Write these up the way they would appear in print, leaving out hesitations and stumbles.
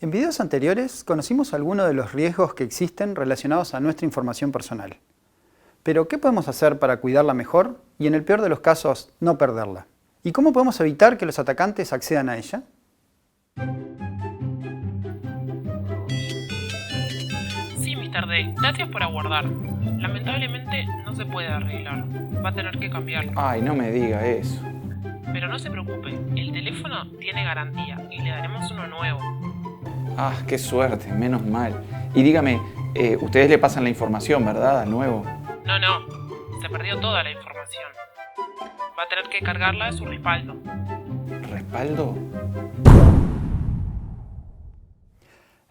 En videos anteriores conocimos algunos de los riesgos que existen relacionados a nuestra información personal. Pero, ¿qué podemos hacer para cuidarla mejor y, en el peor de los casos, no perderla? ¿Y cómo podemos evitar que los atacantes accedan a ella? Sí, Mr. D, gracias por aguardar. Lamentablemente no se puede arreglar. Va a tener que cambiarlo. Ay, no me diga eso. Pero no se preocupe, el teléfono tiene garantía y le daremos uno nuevo. Ah, qué suerte, menos mal. Y dígame, ustedes le pasan la información, ¿verdad? Al nuevo. No, se perdió toda la información. Va a tener que cargarla de su respaldo. ¿Respaldo?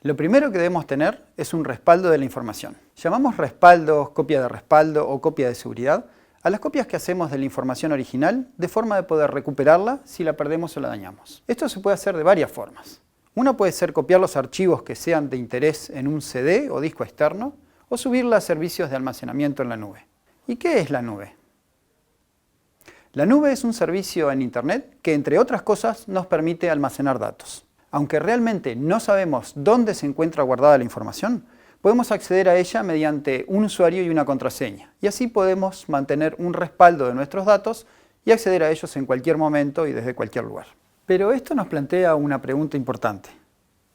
Lo primero que debemos tener es un respaldo de la información. Llamamos respaldo, copia de respaldo o copia de seguridad a las copias que hacemos de la información original de forma de poder recuperarla si la perdemos o la dañamos. Esto se puede hacer de varias formas. Una puede ser copiar los archivos que sean de interés en un CD o disco externo o subirla a servicios de almacenamiento en la nube. ¿Y qué es la nube? La nube es un servicio en Internet que, entre otras cosas, nos permite almacenar datos. Aunque realmente no sabemos dónde se encuentra guardada la información, podemos acceder a ella mediante un usuario y una contraseña, y así podemos mantener un respaldo de nuestros datos y acceder a ellos en cualquier momento y desde cualquier lugar. Pero esto nos plantea una pregunta importante.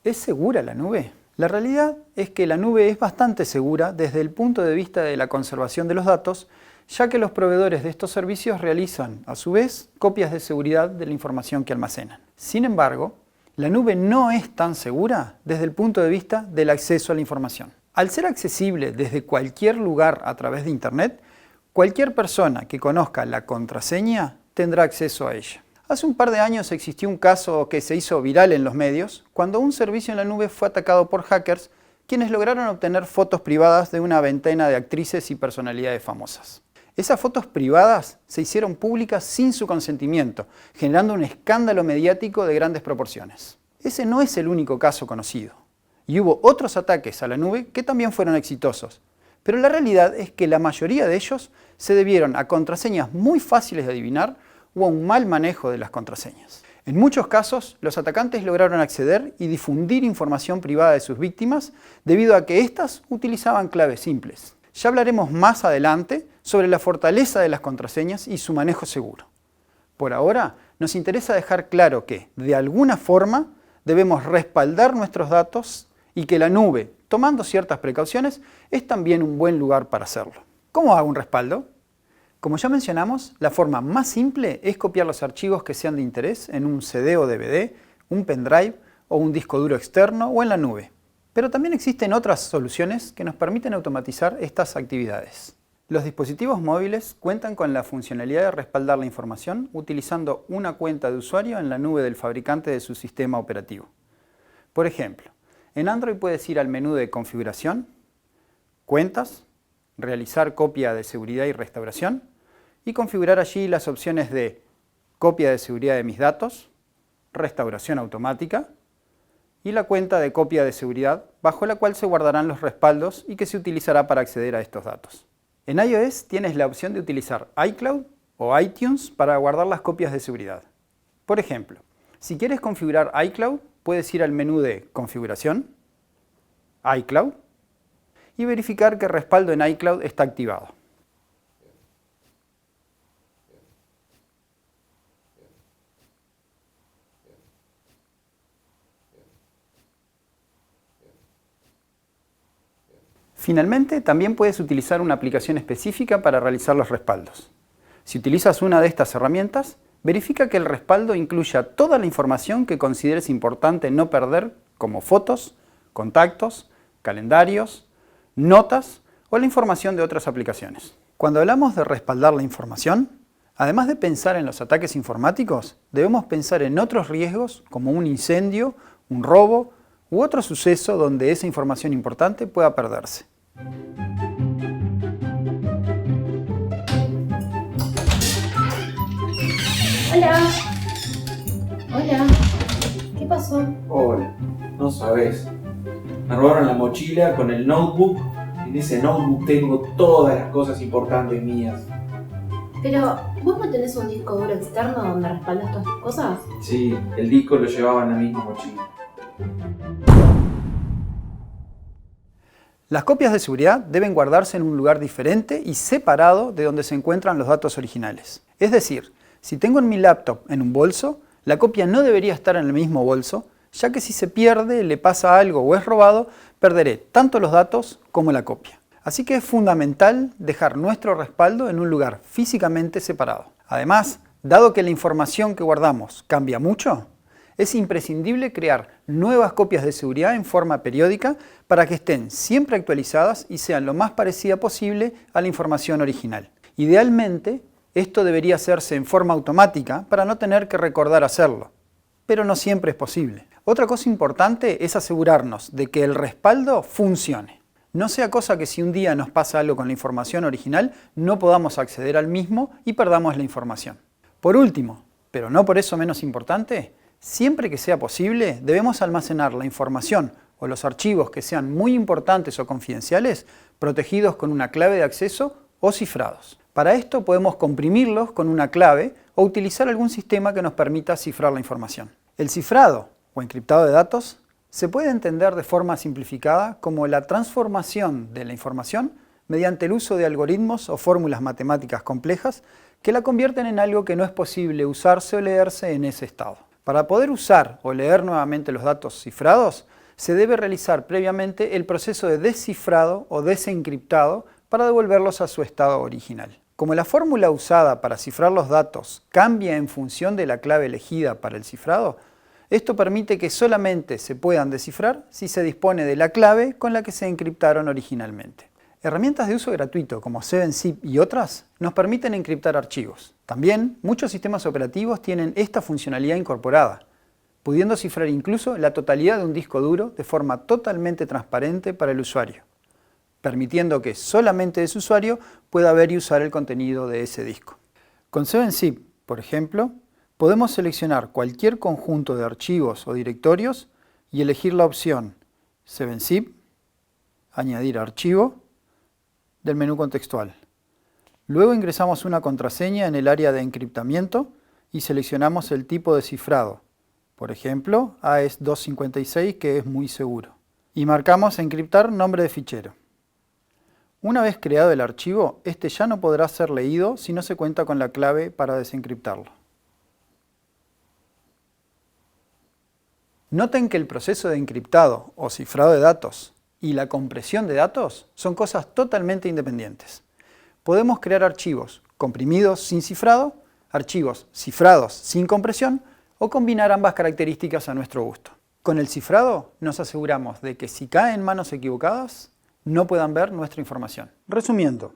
¿Es segura la nube? La realidad es que la nube es bastante segura desde el punto de vista de la conservación de los datos, ya que los proveedores de estos servicios realizan, a su vez, copias de seguridad de la información que almacenan. Sin embargo, la nube no es tan segura desde el punto de vista del acceso a la información. Al ser accesible desde cualquier lugar a través de Internet, cualquier persona que conozca la contraseña tendrá acceso a ella. Hace un par de años existió un caso que se hizo viral en los medios cuando un servicio en la nube fue atacado por hackers quienes lograron obtener fotos privadas de una veintena de actrices y personalidades famosas. Esas fotos privadas se hicieron públicas sin su consentimiento, generando un escándalo mediático de grandes proporciones. Ese no es el único caso conocido. Y hubo otros ataques a la nube que también fueron exitosos. Pero la realidad es que la mayoría de ellos se debieron a contraseñas muy fáciles de adivinar o a un mal manejo de las contraseñas. En muchos casos, los atacantes lograron acceder y difundir información privada de sus víctimas debido a que éstas utilizaban claves simples. Ya hablaremos más adelante sobre la fortaleza de las contraseñas y su manejo seguro. Por ahora, nos interesa dejar claro que, de alguna forma, debemos respaldar nuestros datos y que la nube, tomando ciertas precauciones, es también un buen lugar para hacerlo. ¿Cómo hago un respaldo? Como ya mencionamos, la forma más simple es copiar los archivos que sean de interés en un CD o DVD, un pendrive o un disco duro externo o en la nube. Pero también existen otras soluciones que nos permiten automatizar estas actividades. Los dispositivos móviles cuentan con la funcionalidad de respaldar la información utilizando una cuenta de usuario en la nube del fabricante de su sistema operativo. Por ejemplo, en Android puedes ir al menú de Configuración, Cuentas, Realizar copia de seguridad y restauración y configurar allí las opciones de Copia de seguridad de mis datos, Restauración automática y la cuenta de copia de seguridad bajo la cual se guardarán los respaldos y que se utilizará para acceder a estos datos. En iOS tienes la opción de utilizar iCloud o iTunes para guardar las copias de seguridad. Por ejemplo, si quieres configurar iCloud, puedes ir al menú de Configuración, iCloud y verificar que el respaldo en iCloud está activado. Finalmente, también puedes utilizar una aplicación específica para realizar los respaldos. Si utilizas una de estas herramientas, verifica que el respaldo incluya toda la información que consideres importante no perder, como fotos, contactos, calendarios, notas o la información de otras aplicaciones. Cuando hablamos de respaldar la información, además de pensar en los ataques informáticos, debemos pensar en otros riesgos como un incendio, un robo u otro suceso donde esa información importante pueda perderse. Hola. Hola. ¿Qué pasó? Hola, no sabes. Me robaron la mochila con el notebook. En ese notebook tengo todas las cosas importantes mías. Pero, ¿vos no tenés un disco duro externo donde respaldas todas tus cosas? Sí, el disco lo llevaba en la misma mochila. Las copias de seguridad deben guardarse en un lugar diferente y separado de donde se encuentran los datos originales. Es decir, si tengo en mi laptop en un bolso, la copia no debería estar en el mismo bolso, ya que si se pierde, le pasa algo o es robado, perderé tanto los datos como la copia. Así que es fundamental dejar nuestro respaldo en un lugar físicamente separado. Además, dado que la información que guardamos cambia mucho, es imprescindible crear nuevas copias de seguridad en forma periódica para que estén siempre actualizadas y sean lo más parecida posible a la información original. Idealmente, esto debería hacerse en forma automática para no tener que recordar hacerlo, pero no siempre es posible. Otra cosa importante es asegurarnos de que el respaldo funcione. No sea cosa que si un día nos pasa algo con la información original, no podamos acceder al mismo y perdamos la información. Por último, pero no por eso menos importante, siempre que sea posible, debemos almacenar la información o los archivos que sean muy importantes o confidenciales, protegidos con una clave de acceso o cifrados. Para esto podemos comprimirlos con una clave o utilizar algún sistema que nos permita cifrar la información. El cifrado o encriptado de datos se puede entender de forma simplificada como la transformación de la información mediante el uso de algoritmos o fórmulas matemáticas complejas que la convierten en algo que no es posible usarse o leerse en ese estado. Para poder usar o leer nuevamente los datos cifrados, se debe realizar previamente el proceso de descifrado o desencriptado para devolverlos a su estado original. Como la fórmula usada para cifrar los datos cambia en función de la clave elegida para el cifrado, esto permite que solamente se puedan descifrar si se dispone de la clave con la que se encriptaron originalmente. Herramientas de uso gratuito como 7zip y otras nos permiten encriptar archivos. También muchos sistemas operativos tienen esta funcionalidad incorporada, pudiendo cifrar incluso la totalidad de un disco duro de forma totalmente transparente para el usuario, permitiendo que solamente ese usuario pueda ver y usar el contenido de ese disco. Con 7zip, por ejemplo, podemos seleccionar cualquier conjunto de archivos o directorios y elegir la opción 7zip, añadir archivo, del menú contextual. Luego ingresamos una contraseña en el área de encriptamiento y seleccionamos el tipo de cifrado, por ejemplo AES-256, que es muy seguro, y marcamos encriptar nombre de fichero. Una vez creado el archivo, este ya no podrá ser leído si no se cuenta con la clave para desencriptarlo. Noten que el proceso de encriptado o cifrado de datos y la compresión de datos son cosas totalmente independientes. Podemos crear archivos comprimidos sin cifrado, archivos cifrados sin compresión o combinar ambas características a nuestro gusto. Con el cifrado nos aseguramos de que si cae en manos equivocadas, no puedan ver nuestra información. Resumiendo,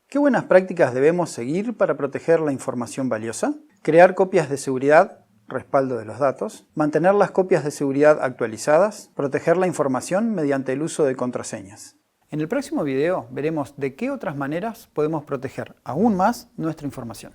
¿qué buenas prácticas debemos seguir para proteger la información valiosa? Crear copias de seguridad, respaldo de los datos, mantener las copias de seguridad actualizadas, proteger la información mediante el uso de contraseñas. En el próximo video veremos de qué otras maneras podemos proteger aún más nuestra información.